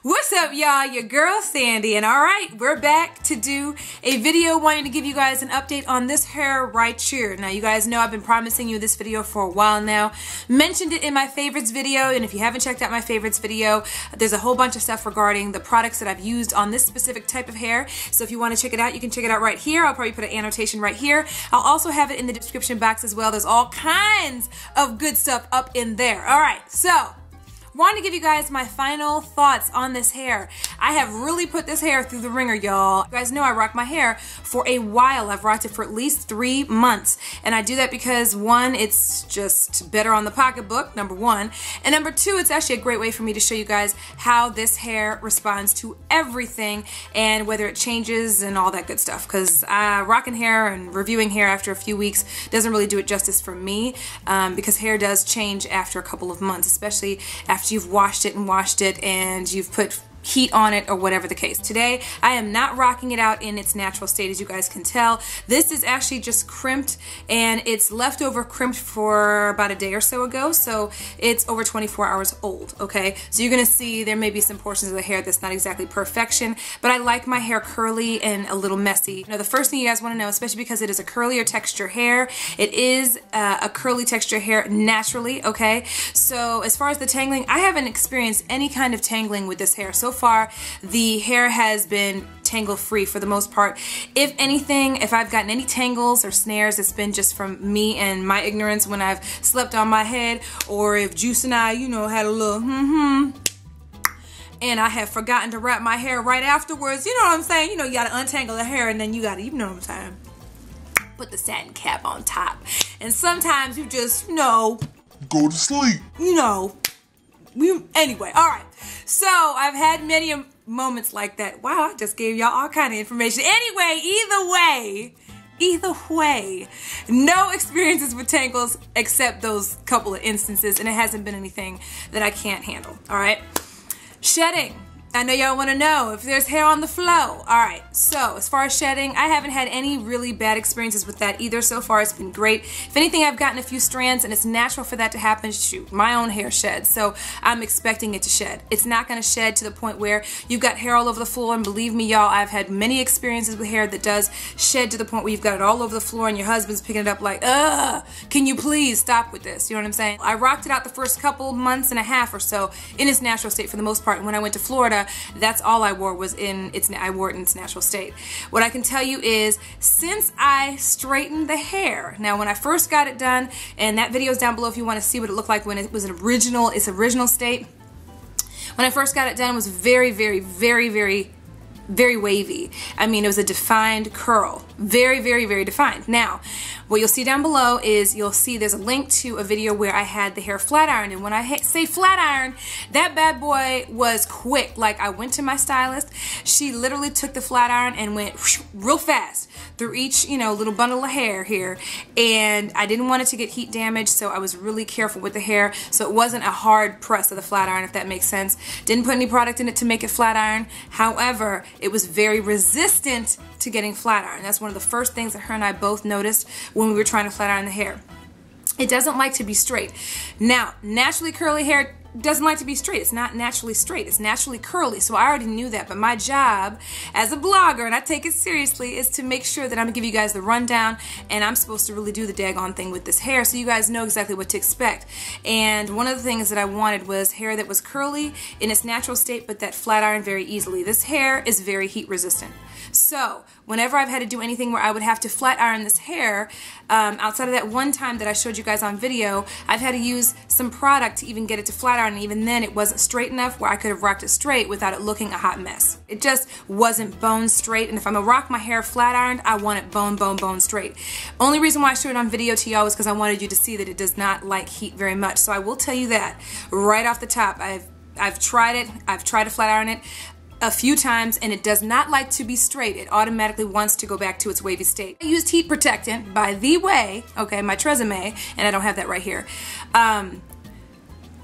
What's up, y'all? Your girl Sandy, and alright, we're back to do a video wanting to give you guys an update on this hair right here. Now, you guys know I've been promising you this video for a while now. Mentioned it in my favorites video, and if you haven't checked out my favorites video, there's a whole bunch of stuff regarding the products that I've used on this specific type of hair. So if you want to check it out, you can check it out right here. I'll probably put an annotation right here. I'll also have it in the description box as well. There's all kinds of good stuff up in there. Alright, so wanted to give you guys my final thoughts on this hair. I have really put this hair through the ringer, y'all. You guys know I rock my hair for a while. I've rocked it for at least 3 months. And I do that because, one, it's just better on the pocketbook, number one. And number two, it's actually a great way for me to show you guys how this hair responds to everything and whether it changes and all that good stuff. Because rocking hair and reviewing hair after a few weeks doesn't really do it justice for me, because hair does change after a couple of months, especially after you've washed it and you've put heat on it or whatever the case. Today, I am not rocking it out in its natural state, as you guys can tell. This is actually just crimped, and it's leftover crimped for about a day or so ago, so it's over 24 hours old, okay? So you're gonna see there may be some portions of the hair that's not exactly perfection, but I like my hair curly and a little messy. Now, the first thing you guys wanna know, especially because it is a curlier texture hair, it is a curly texture hair naturally, okay? So as far as the tangling, I haven't experienced any kind of tangling with this hair. So far, the hair has been tangle free for the most part. If anything, if I've gotten any tangles or snares, it's been just from me and my ignorance when I've slept on my head, or if Juice and I, you know, had a little and I have forgotten to wrap my hair right afterwards. You know what I'm saying? You know, you gotta untangle the hair and then you gotta, you know what I'm saying, put the satin cap on top. And sometimes you just, you know, go to sleep. You know, anyway, alright. So, I've had many moments like that. Wow, I just gave y'all all kind of information. Anyway, either way, no experiences with tangles except those couple of instances, and it hasn't been anything that I can't handle, alright? Shedding. I know y'all want to know if there's hair on the flow. Alright, so as far as shedding, I haven't had any really bad experiences with that either. So far, it's been great. If anything, I've gotten a few strands, and it's natural for that to happen. Shoot, my own hair sheds, so I'm expecting it to shed. It's not going to shed to the point where you've got hair all over the floor, and believe me, y'all, I've had many experiences with hair that does shed to the point where you've got it all over the floor, and your husband's picking it up like, can you please stop with this? You know what I'm saying? I rocked it out the first couple months and a half or so in its natural state for the most part, and when I went to Florida, that's all I wore was I wore it in its natural state. What I can tell you is, since I straightened the hair, now when I first got it done, and that video is down below if you want to see what it looked like when it was its original state. When I first got it done, it was very, very, very, very, very wavy. I mean, it was a defined curl. Very, very, very defined. Now, what you'll see down below is you'll see there's a link to a video where I had the hair flat ironed, and when I say flat iron, that bad boy was quick. Like, I went to my stylist, she literally took the flat iron and went whoosh, real fast through each, you know, little bundle of hair here, and I didn't want it to get heat damage, so I was really careful with the hair, so it wasn't a hard press of the flat iron, if that makes sense. Didn't put any product in it to make it flat iron. However, it was very resistant to getting flat iron. That's one of the first things that her and I both noticed when we were trying to flat iron the hair. It doesn't like to be straight. Now, naturally curly hair doesn't like to be straight. It's not naturally straight. It's naturally curly. So I already knew that. But my job as a blogger, and I take it seriously, is to make sure that I'm going to give you guys the rundown, and I'm supposed to really do the daggone thing with this hair so you guys know exactly what to expect. And one of the things that I wanted was hair that was curly in its natural state, but that flat ironed very easily. This hair is very heat resistant. So whenever I've had to do anything where I would have to flat iron this hair, outside of that one time that I showed you guys on video, I've had to use some product to even get it to flat iron, and even then it wasn't straight enough where I could have rocked it straight without it looking a hot mess. It just wasn't bone straight, and if I'm gonna rock my hair flat ironed, I want it bone straight. Only reason why I showed it on video to y'all is because I wanted you to see that it does not like heat very much. So I will tell you that right off the top. I've tried it. I've tried to flat iron it a few times, and it does not like to be straight. It automatically wants to go back to its wavy state. I used heat protectant by The Way, okay, my Tresemme, and I don't have that right here.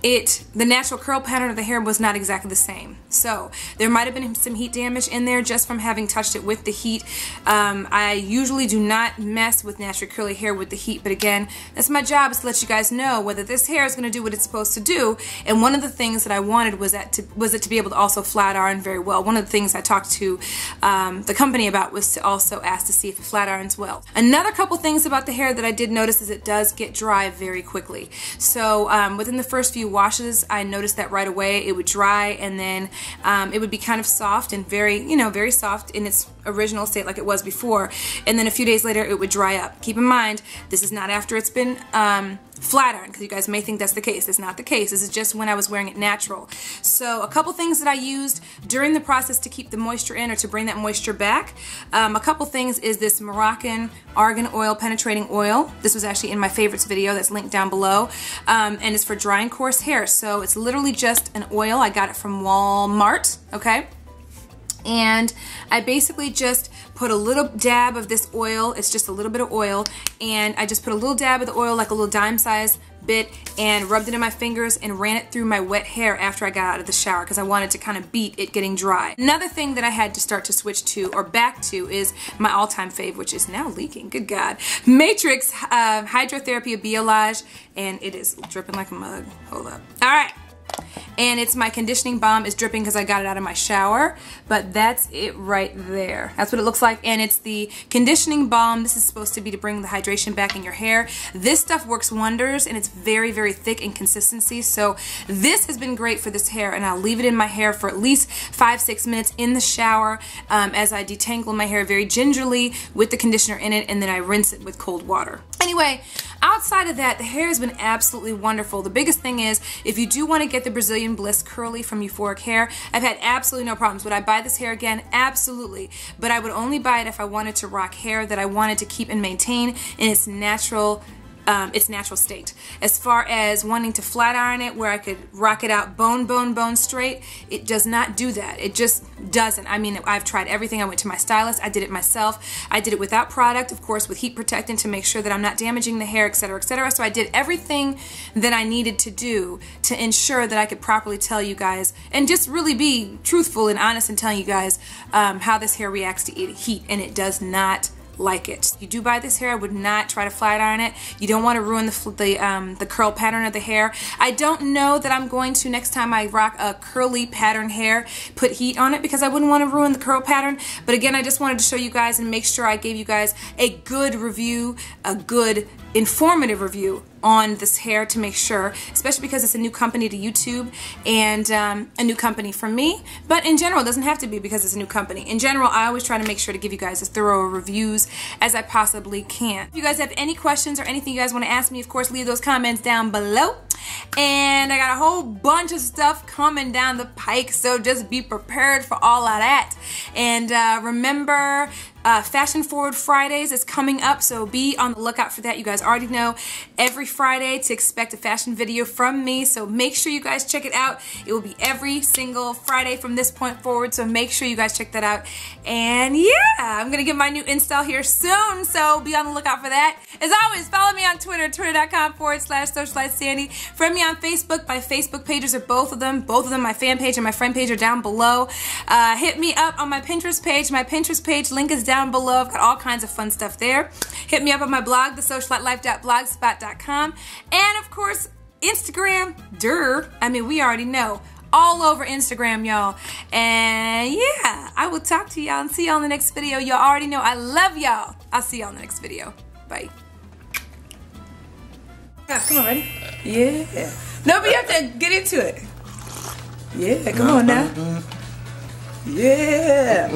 the natural curl pattern of the hair was not exactly the same. So there might have been some heat damage in there just from having touched it with the heat. I usually do not mess with naturally curly hair with the heat, but again, that's my job, is to let you guys know whether this hair is going to do what it's supposed to do. And one of the things that I wanted was it to be able to also flat iron very well. One of the things I talked to the company about was to also ask to see if it flat irons well. Another couple things about the hair that I did notice is it does get dry very quickly. So within the first few washes, I noticed that right away. It would dry, and then it would be kind of soft and very, you know, very soft in its original state like it was before. And then a few days later, it would dry up. Keep in mind, this is not after it's been flat ironed, because you guys may think that's the case. It's not the case. This is just when I was wearing it natural. So a couple things that I used during the process to keep the moisture in, or to bring that moisture back. A couple things is this Moroccan argan oil penetrating oil. This was actually in my favorites video that's linked down below, and it's for dry and coarse hair. So it's literally just an oil. I got it from Walmart, okay? And I basically just put a little dab of this oil. It's just a little bit of oil, and I just put a little dab of the oil, like a little dime size bit, and rubbed it in my fingers and ran it through my wet hair after I got out of the shower, because I wanted to kind of beat it getting dry. Another thing that I had to start to switch to, or back to, is my all-time fave, which is now leaking, good God. Matrix Hydrotherapy Biolage, and it is dripping like a mug. Hold up. All right. And it's my conditioning balm. Is dripping because I got it out of my shower, but that's it right there. That's what it looks like, and it's the conditioning balm. This is supposed to be to bring the hydration back in your hair. This stuff works wonders, and it's very, very thick in consistency, so this has been great for this hair, and I'll leave it in my hair for at least 5-6 minutes in the shower as I detangle my hair very gingerly with the conditioner in it, and then I rinse it with cold water. Anyway, outside of that, the hair has been absolutely wonderful. The biggest thing is, if you do want to get the Brazilian Bliss Curly from Euphoric Hair, I've had absolutely no problems. Would I buy this hair again? Absolutely. But I would only buy it if I wanted to rock hair that I wanted to keep and maintain in its natural state. As far as wanting to flat iron it where I could rock it out bone straight, it does not do that. It just doesn't. I mean, I've tried everything. I went to my stylist. I did it myself. I did it without product, of course, with heat protectant to make sure that I'm not damaging the hair, etc., etc. So I did everything that I needed to do to ensure that I could properly tell you guys, and just really be truthful and honest in telling you guys how this hair reacts to heat, and it does not like it. If you do buy this hair, I would not try to flat iron it. You don't want to ruin the curl pattern of the hair. I don't know that I'm going to, next time I rock a curly pattern hair, put heat on it, because I wouldn't want to ruin the curl pattern. But again, I just wanted to show you guys and make sure I gave you guys a good review, a good informative review on this hair, to make sure, especially because it's a new company to YouTube and a new company for me. But in general, it doesn't have to be because it's a new company. In general, I always try to make sure to give you guys as thorough reviews as I possibly can. If you guys have any questions or anything you guys want to ask me, of course, leave those comments down below. And I got a whole bunch of stuff coming down the pike, so just be prepared for all of that. And remember, Fashion Forward Fridays is coming up, so be on the lookout for that. You guys already know every Friday to expect a fashion video from me, so make sure you guys check it out. It will be every single Friday from this point forward, so make sure you guys check that out. And yeah, I'm gonna get my new install here soon, so be on the lookout for that. As always, follow me on Twitter, twitter.com/SocialiteSandy. Friend me on Facebook. My Facebook pages are both of them. My fan page and my friend page are down below. Hit me up on my Pinterest page. My Pinterest page link is down below. I've got all kinds of fun stuff there. Hit me up on my blog, TheSocialiteLife.blogspot.com. And of course, Instagram. I mean, we already know. All over Instagram, y'all. And yeah, I will talk to y'all and see y'all in the next video. Y'all already know I love y'all. I'll see y'all in the next video. Bye. Come on, ready? Yeah. No, but you have to get into it. Yeah, come on now. Yeah.